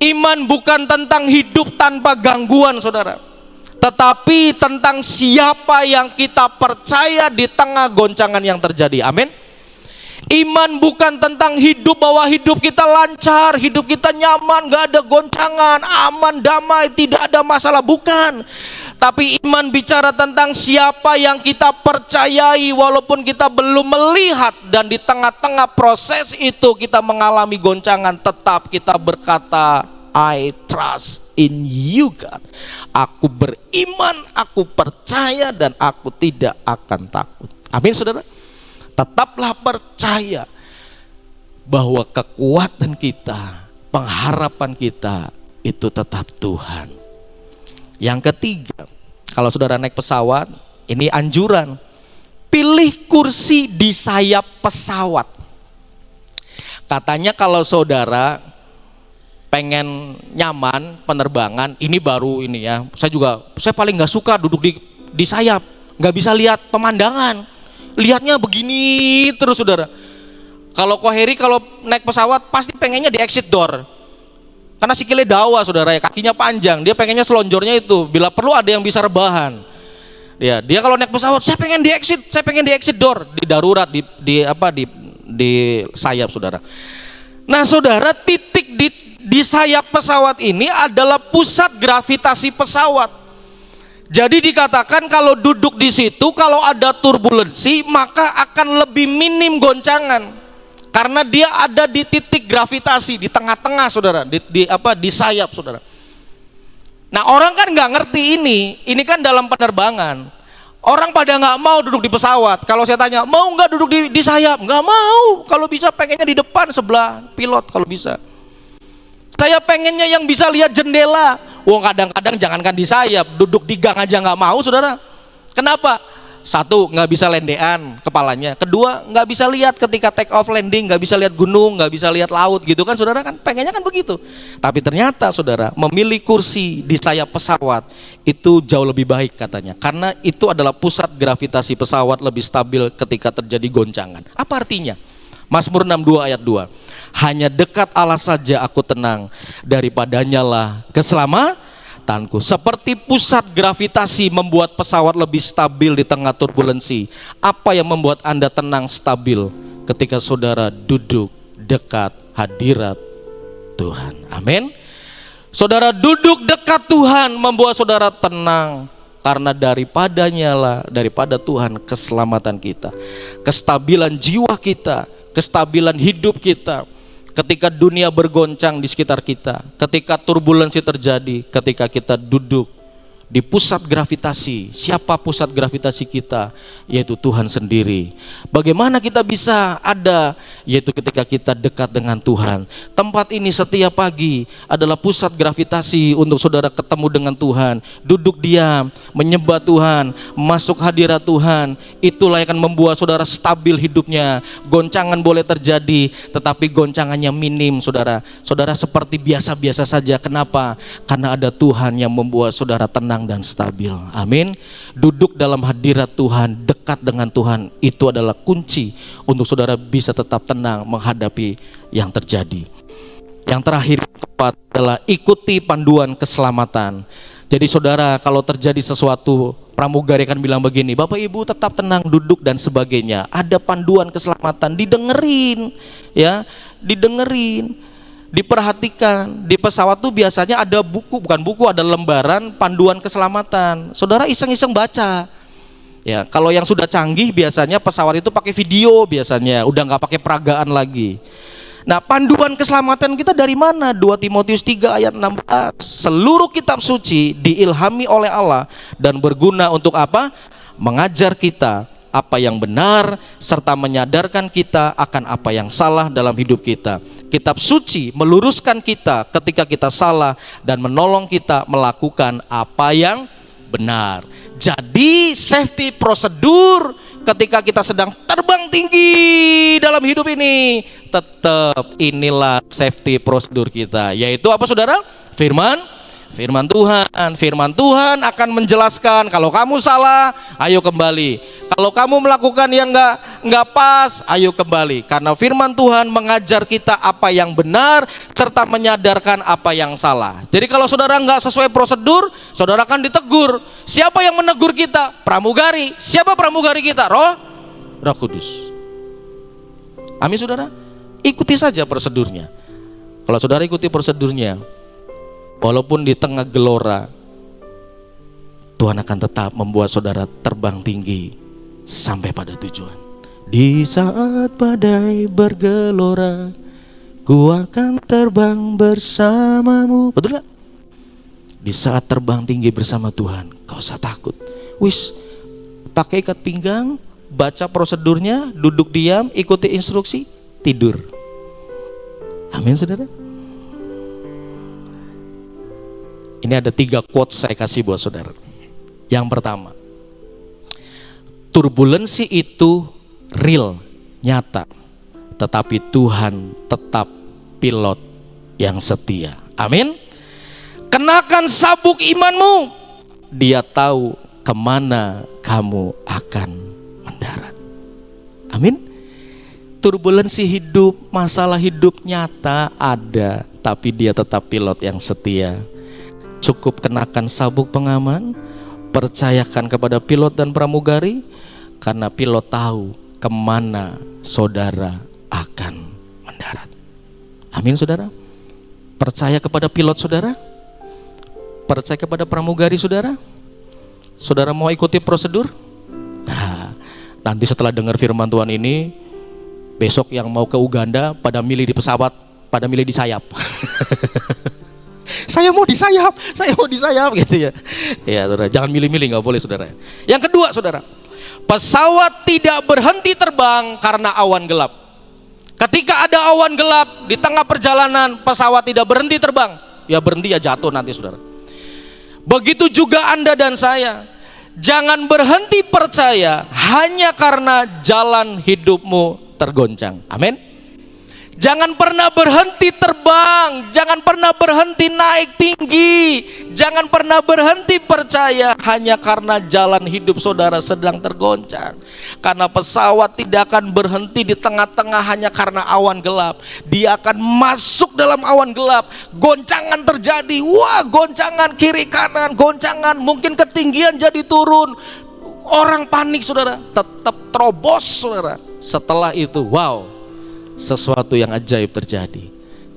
Iman bukan tentang hidup tanpa gangguan saudara, tetapi tentang siapa yang kita percaya di tengah goncangan yang terjadi. Amin. Iman bukan tentang hidup bahwa hidup kita lancar, hidup kita nyaman, gak ada goncangan, aman, damai, tidak ada masalah. Bukan. Tapi iman bicara tentang siapa yang kita percayai walaupun kita belum melihat, dan di tengah-tengah proses itu kita mengalami goncangan, tetap kita berkata, I trust in you God. Aku beriman, aku percaya, dan aku tidak akan takut. Amin saudara. Tetaplah percaya bahwa kekuatan kita, pengharapan kita itu tetap Tuhan. Yang ketiga, Kalau saudara naik pesawat, ini anjuran, pilih kursi di sayap pesawat. Katanya kalau saudara pengen nyaman penerbangan, ini baru ini ya, saya paling nggak suka duduk di sayap, nggak bisa lihat pemandangan, lihatnya begini terus saudara. Kalau Koheri kalau naik pesawat pasti pengennya di exit door, karena sikilnya dawa saudara ya, kakinya panjang, dia pengennya selonjornya itu, bila perlu ada yang bisa rebahan. Dia kalau naik pesawat, saya pengen di exit door, di darurat, di sayap saudara. Nah saudara, titik di sayap pesawat ini adalah pusat gravitasi pesawat. Jadi dikatakan kalau duduk di situ, kalau ada turbulensi maka akan lebih minim goncangan, karena dia ada di titik gravitasi di tengah-tengah saudara, di sayap saudara. Nah orang kan nggak ngerti ini kan dalam penerbangan. Orang pada nggak mau duduk di pesawat. Kalau saya tanya, mau nggak duduk di sayap? Nggak mau. Kalau bisa pengennya di depan sebelah pilot kalau bisa. Saya pengennya yang bisa lihat jendela. Kadang-kadang jangankan di sayap, duduk di gang aja nggak mau saudara. Kenapa? Satu, nggak bisa lendean kepalanya. Kedua, nggak bisa lihat ketika take off landing, nggak bisa lihat gunung, nggak bisa lihat laut gitu kan saudara, kan pengennya kan begitu. Tapi ternyata saudara, memilih kursi di sayap pesawat itu jauh lebih baik katanya, karena itu adalah pusat gravitasi pesawat lebih stabil ketika terjadi goncangan. Apa artinya? Mazmur 62 ayat 2, hanya dekat Allah saja aku tenang, daripadanya lah keselamatanku. Seperti pusat gravitasi membuat pesawat lebih stabil di tengah turbulensi. Apa yang membuat Anda tenang stabil? Ketika saudara duduk dekat hadirat Tuhan. Amin. Saudara duduk dekat Tuhan membuat saudara tenang, karena daripada Tuhan keselamatan kita, kestabilan jiwa kita, kestabilan hidup kita. Ketika dunia bergoncang di sekitar kita, ketika turbulensi terjadi, ketika kita duduk di pusat gravitasi. Siapa pusat gravitasi kita? Yaitu Tuhan sendiri. Bagaimana kita bisa ada? Yaitu ketika kita dekat dengan Tuhan. Tempat ini setiap pagi adalah pusat gravitasi untuk saudara ketemu dengan Tuhan. Duduk diam, menyembah Tuhan, masuk hadirat Tuhan. Itulah yang akan membuat saudara stabil hidupnya. Goncangan boleh terjadi, tetapi goncangannya minim saudara. Saudara seperti biasa-biasa saja. Kenapa? Karena ada Tuhan yang membuat saudara tenang dan stabil. Amin. Duduk dalam hadirat Tuhan, dekat dengan Tuhan, itu adalah kunci untuk saudara bisa tetap tenang menghadapi yang terjadi. Yang terakhir keempat adalah ikuti panduan keselamatan. Jadi saudara, kalau terjadi sesuatu, pramugari akan bilang begini, Bapak Ibu tetap tenang, duduk dan sebagainya. Ada panduan keselamatan, didengerin ya, didengerin, diperhatikan. Di pesawat tuh biasanya ada buku, bukan buku, ada lembaran panduan keselamatan. Saudara iseng-iseng baca. Ya, kalau yang sudah canggih biasanya pesawat itu pakai video biasanya, udah nggak pakai peragaan lagi. Nah, panduan keselamatan kita dari mana? 2 Timotius 3 ayat 16. Seluruh kitab suci diilhami oleh Allah dan berguna untuk apa? Mengajar kita apa yang benar, serta menyadarkan kita akan apa yang salah dalam hidup kita. Kitab suci meluruskan kita ketika kita salah dan menolong kita melakukan apa yang benar. Jadi safety prosedur ketika kita sedang terbang tinggi dalam hidup ini, tetap inilah safety prosedur kita, yaitu apa saudara? Firman Tuhan akan menjelaskan kalau kamu salah, ayo kembali. Kalau kamu melakukan yang enggak pas, ayo kembali. Karena firman Tuhan mengajar kita apa yang benar serta menyadarkan apa yang salah. Jadi kalau saudara enggak sesuai prosedur, saudara akan ditegur. Siapa yang menegur kita? Pramugari. Siapa pramugari kita? Roh Kudus. Amin saudara. Ikuti saja prosedurnya. Kalau saudara ikuti prosedurnya, walaupun di tengah gelora, Tuhan akan tetap membuat saudara terbang tinggi sampai pada tujuan. Di saat badai bergelora, ku akan terbang bersamamu. Betul gak? Di saat terbang tinggi bersama Tuhan, kau usah takut. Wis, pakai ikat pinggang, baca prosedurnya, duduk diam, ikuti instruksi, tidur. Amin saudara. Ini ada 3 quotes saya kasih buat saudara. Yang pertama, turbulensi itu real, nyata, tetapi Tuhan tetap pilot yang setia. Amin. Kenakan sabuk imanmu, Dia tahu kemana kamu akan mendarat. Amin. Turbulensi hidup, masalah hidup nyata ada, tapi Dia tetap pilot yang setia. Cukup kenakan sabuk pengaman, percayakan kepada pilot dan pramugari, karena pilot tahu kemana saudara akan mendarat. Amin saudara. Percaya kepada pilot saudara, percaya kepada pramugari saudara. Saudara mau ikuti prosedur? Nah, nanti setelah dengar firman Tuhan ini, besok yang mau ke Uganda pada milih di pesawat, pada milih di sayap. Saya mau di sayap gitu ya. Ya saudara, jangan milih-milih, nggak boleh saudara. Yang kedua saudara, pesawat tidak berhenti terbang karena awan gelap. Ketika ada awan gelap di tengah perjalanan, pesawat tidak berhenti terbang. Ya berhenti ya jatuh nanti saudara. Begitu juga Anda dan saya. Jangan berhenti percaya hanya karena jalan hidupmu tergoncang. Amin. Jangan pernah berhenti terbang, jangan pernah berhenti naik tinggi, jangan pernah berhenti percaya hanya karena jalan hidup saudara sedang tergoncang. Karena pesawat tidak akan berhenti di tengah-tengah hanya karena awan gelap. Dia akan masuk dalam awan gelap, goncangan terjadi, wah goncangan kiri kanan, goncangan mungkin ketinggian jadi turun. Orang panik saudara, tetap terobos saudara. Setelah itu, wow, sesuatu yang ajaib terjadi.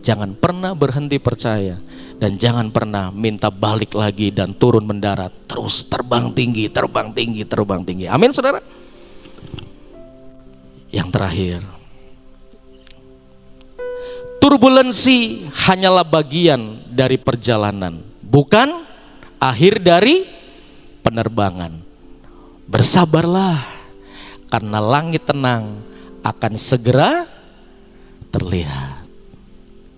Jangan pernah berhenti percaya, dan jangan pernah minta balik lagi dan turun mendarat. Terus terbang tinggi, terbang tinggi, terbang tinggi. Amin saudara. Yang terakhir, turbulensi hanyalah bagian dari perjalanan, bukan akhir dari penerbangan. Bersabarlah, karena langit tenang akan segera terlihat.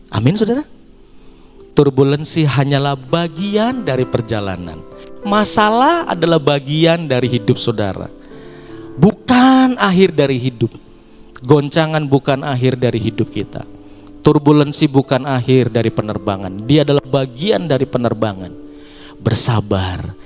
Amin saudara. Turbulensi hanyalah bagian dari perjalanan. Masalah adalah bagian dari hidup saudara, bukan akhir dari hidup. Goncangan bukan akhir dari hidup kita. Turbulensi bukan akhir dari penerbangan. Dia adalah bagian dari penerbangan. Bersabar,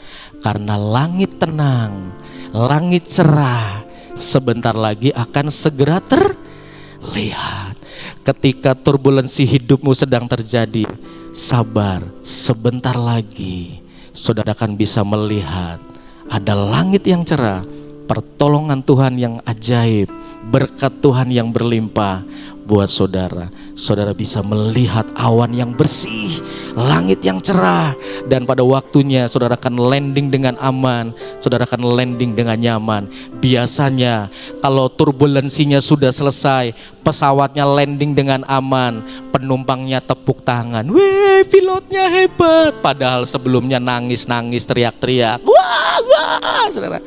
karena langit tenang, langit cerah, sebentar lagi akan segera terlihat. Ketika turbulensi hidupmu sedang terjadi, sabar, sebentar lagi saudara akan bisa melihat ada langit yang cerah, pertolongan Tuhan yang ajaib, berkat Tuhan yang berlimpah buat saudara. Saudara bisa melihat awan yang bersih, langit yang cerah, dan pada waktunya saudara akan landing dengan aman, saudara akan landing dengan nyaman. Biasanya kalau turbulensinya sudah selesai, pesawatnya landing dengan aman, penumpangnya tepuk tangan, weh pilotnya hebat, padahal sebelumnya nangis-nangis, teriak-teriak, wah wah saudara.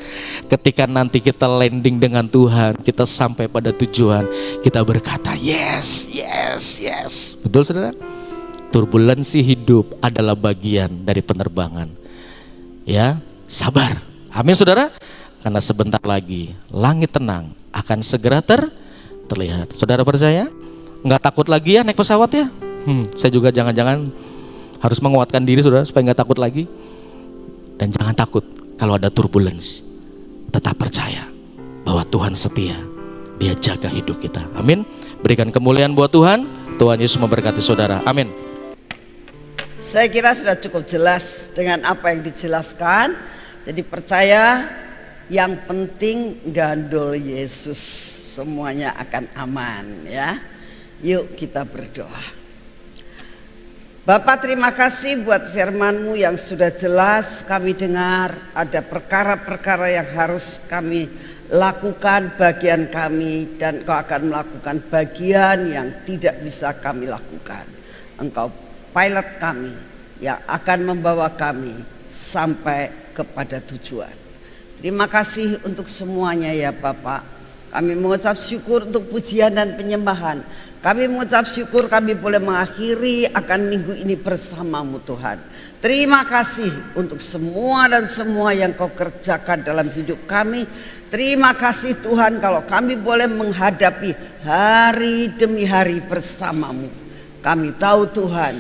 Ketika nanti kita landing dengan Tuhan, kita sampai pada tujuan, kita berkata yes, yes, yes. Betul saudara? Turbulensi hidup adalah bagian dari penerbangan. Ya, sabar. Amin saudara. Karena sebentar lagi langit tenang akan segera terlihat. Saudara percaya? Nggak takut lagi ya naik pesawat ya? Saya juga jangan-jangan harus menguatkan diri saudara supaya nggak takut lagi. Dan jangan takut kalau ada turbulensi. Tetap percaya bahwa Tuhan setia. Dia jaga hidup kita. Amin. Berikan kemuliaan buat Tuhan. Tuhan Yesus memberkati saudara. Amin. Saya kira sudah cukup jelas dengan apa yang dijelaskan. Jadi percaya, yang penting gandol Yesus, semuanya akan aman ya. Yuk kita berdoa. Bapak, terima kasih buat firman-Mu yang sudah jelas kami dengar. Ada perkara-perkara yang harus kami lakukan, bagian kami, dan Kau akan melakukan bagian yang tidak bisa kami lakukan. Engkau pilot kami yang akan membawa kami sampai kepada tujuan. Terima kasih untuk semuanya ya Bapak. Kami mengucap syukur untuk pujian dan penyembahan. Kami mengucap syukur kami boleh mengakhiri akan minggu ini bersamamu Tuhan. Terima kasih untuk semua dan semua yang kau kerjakan dalam hidup kami. Terima kasih Tuhan kalau kami boleh menghadapi hari demi hari bersamamu. Kami tahu Tuhan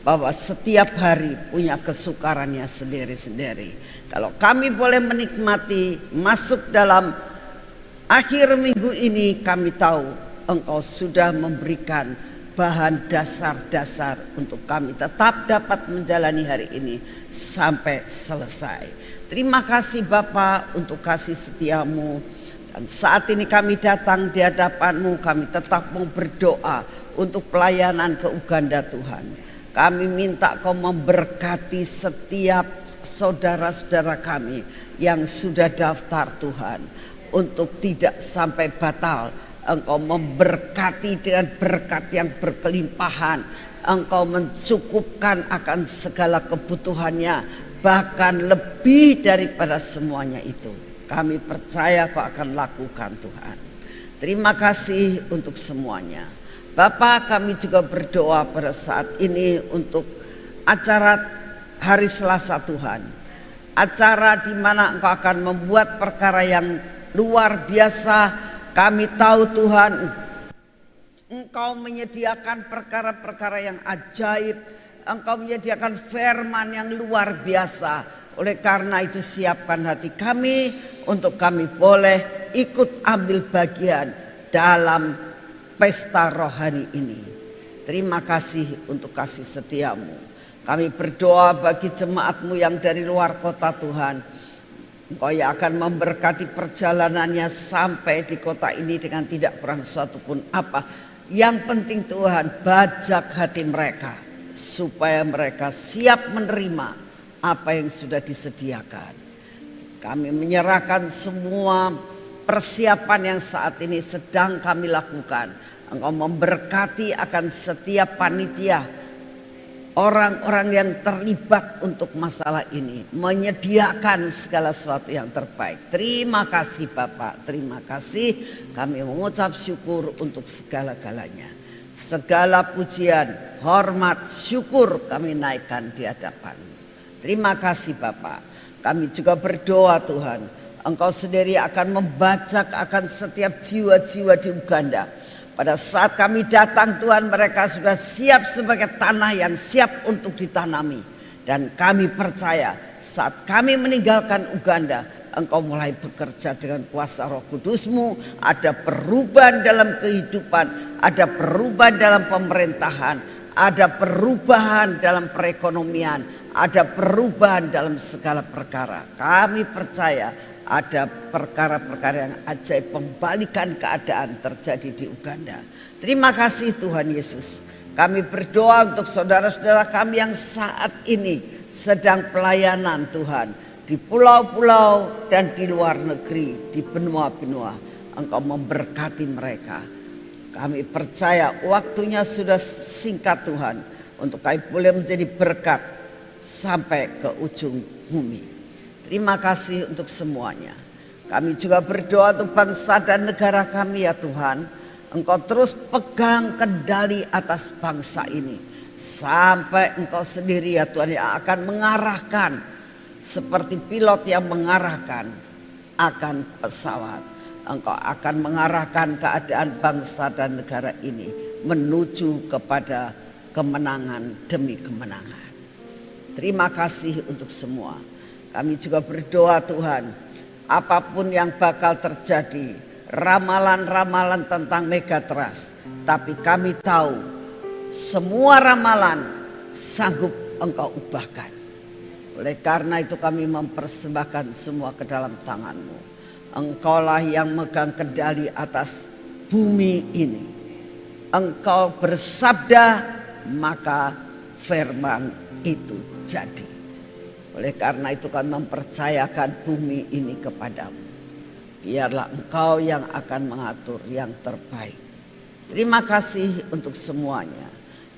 bahwa setiap hari punya kesukarannya sendiri-sendiri. Kalau kami boleh menikmati masuk dalam akhir minggu ini, kami tahu Engkau sudah memberikan bahan dasar-dasar untuk kami tetap dapat menjalani hari ini sampai selesai. Terima kasih Bapa untuk kasih setiamu. Dan saat ini kami datang di hadapanmu, kami tetap mau berdoa untuk pelayanan ke Uganda Tuhan. Kami minta kau memberkati setiap saudara-saudara kami yang sudah daftar Tuhan, untuk tidak sampai batal. Engkau memberkati dengan berkat yang berkelimpahan. Engkau mencukupkan akan segala kebutuhannya, bahkan lebih daripada semuanya itu. Kami percaya kau akan lakukan Tuhan. Terima kasih untuk semuanya. Bapa, kami juga berdoa pada saat ini untuk acara hari Selasa Tuhan. Acara di mana Engkau akan membuat perkara yang luar biasa. Kami tahu Tuhan, Engkau menyediakan perkara-perkara yang ajaib. Engkau menyediakan firman yang luar biasa. Oleh karena itu siapkan hati kami untuk kami boleh ikut ambil bagian dalam pesta rohani ini. Terima kasih untuk kasih setiamu. Kami berdoa bagi jemaatmu yang dari luar kota Tuhan. Engkau yang akan memberkati perjalanannya sampai di kota ini dengan tidak kurang suatu pun apa. Yang penting Tuhan, bajak hati mereka supaya mereka siap menerima apa yang sudah disediakan. Kami menyerahkan semua persiapan yang saat ini sedang kami lakukan. Engkau memberkati akan setiap panitia, orang-orang yang terlibat untuk masalah ini, menyediakan segala sesuatu yang terbaik. Terima kasih Bapak, terima kasih. Kami mengucap syukur untuk segala-galanya. Segala pujian, hormat, syukur kami naikkan di hadapan. Terima kasih Bapak. Kami juga berdoa Tuhan, Engkau sendiri akan membajak akan setiap jiwa-jiwa di Uganda. Pada saat kami datang Tuhan, mereka sudah siap sebagai tanah yang siap untuk ditanami. Dan kami percaya saat kami meninggalkan Uganda, Engkau mulai bekerja dengan kuasa Roh Kudus-Mu. Ada perubahan dalam kehidupan, ada perubahan dalam pemerintahan, ada perubahan dalam perekonomian, ada perubahan dalam segala perkara. Kami percaya ada perkara-perkara yang ajaib, pembalikan keadaan terjadi di Uganda. Terima kasih Tuhan Yesus. Kami berdoa untuk saudara-saudara kami yang saat ini sedang pelayanan Tuhan. Di pulau-pulau dan di luar negeri, di benua-benua. Engkau memberkati mereka. Kami percaya waktunya sudah singkat Tuhan, untuk kami boleh menjadi berkat sampai ke ujung bumi. Terima kasih untuk semuanya. Kami juga berdoa untuk bangsa dan negara kami ya Tuhan. Engkau terus pegang kendali atas bangsa ini. Sampai Engkau sendiri ya Tuhan yang akan mengarahkan. Seperti pilot yang mengarahkan akan pesawat. Engkau akan mengarahkan keadaan bangsa dan negara ini menuju kepada kemenangan demi kemenangan. Terima kasih untuk semua. Kami juga berdoa Tuhan, apapun yang bakal terjadi, ramalan-ramalan tentang Megatrust, tapi kami tahu semua ramalan sanggup Engkau ubahkan. Oleh karena itu kami mempersembahkan semua ke dalam tangan-Mu. Engkaulah yang megang kendali atas bumi ini. Engkau bersabda, maka firman itu jadi. Oleh karena itu kami mempercayakan bumi ini kepadamu. Biarlah Engkau yang akan mengatur yang terbaik. Terima kasih untuk semuanya.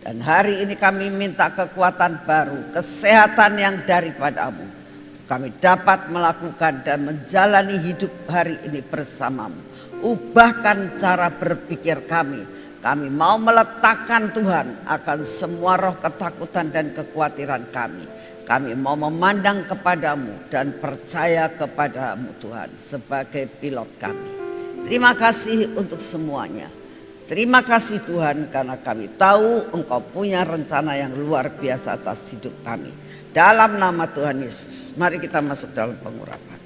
Dan hari ini kami minta kekuatan baru, kesehatan yang daripadamu. kami dapat melakukan dan menjalani hidup hari ini bersamamu. Ubahkan cara berpikir kami. Kami mau meletakkan Tuhan akan semua roh ketakutan dan kekhawatiran kami. Kami mau memandang kepadamu dan percaya kepadamu Tuhan sebagai pilot kami. Terima kasih untuk semuanya. Terima kasih Tuhan karena kami tahu Engkau punya rencana yang luar biasa atas hidup kami. Dalam nama Tuhan Yesus, mari kita masuk dalam pengurapan.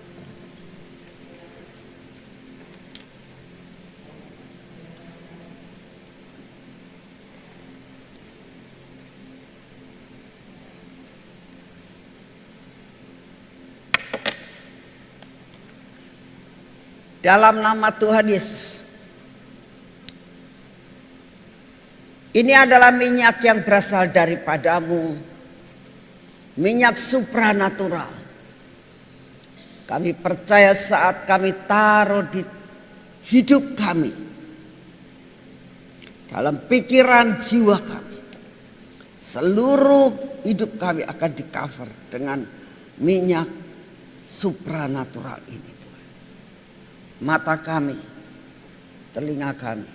Dalam nama Tuhan Yesus. Ini adalah minyak yang berasal daripadamu, minyak supranatural. Kami percaya saat kami taruh di hidup kami, dalam pikiran jiwa kami, seluruh hidup kami akan di-cover dengan minyak supranatural ini Tuhan. Mata kami, telinga kami,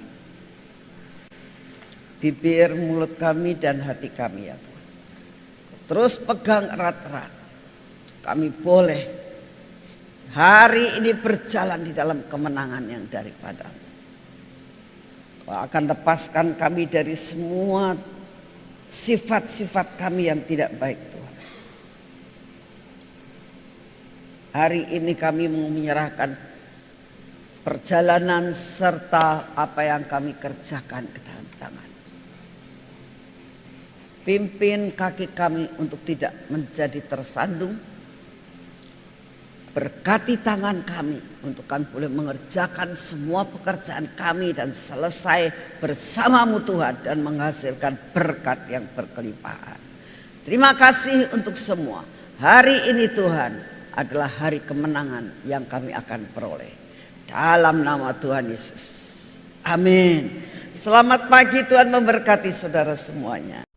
bibir, mulut kami dan hati kami ya Tuhan. Terus pegang erat-erat. Kami boleh hari ini berjalan di dalam kemenangan yang daripadamu. Kau akan lepaskan kami dari semua sifat-sifat kami yang tidak baik Tuhan. Hari ini kami mau menyerahkan perjalanan serta apa yang kami kerjakan ke dalam tangan. Pimpin kaki kami untuk tidak menjadi tersandung. Berkati tangan kami untuk kami boleh mengerjakan semua pekerjaan kami dan selesai bersamamu Tuhan dan menghasilkan berkat yang berkelimpahan. Terima kasih untuk semua. Hari ini Tuhan adalah hari kemenangan yang kami akan peroleh. Dalam nama Tuhan Yesus. Amin. Selamat pagi, Tuhan memberkati saudara semuanya.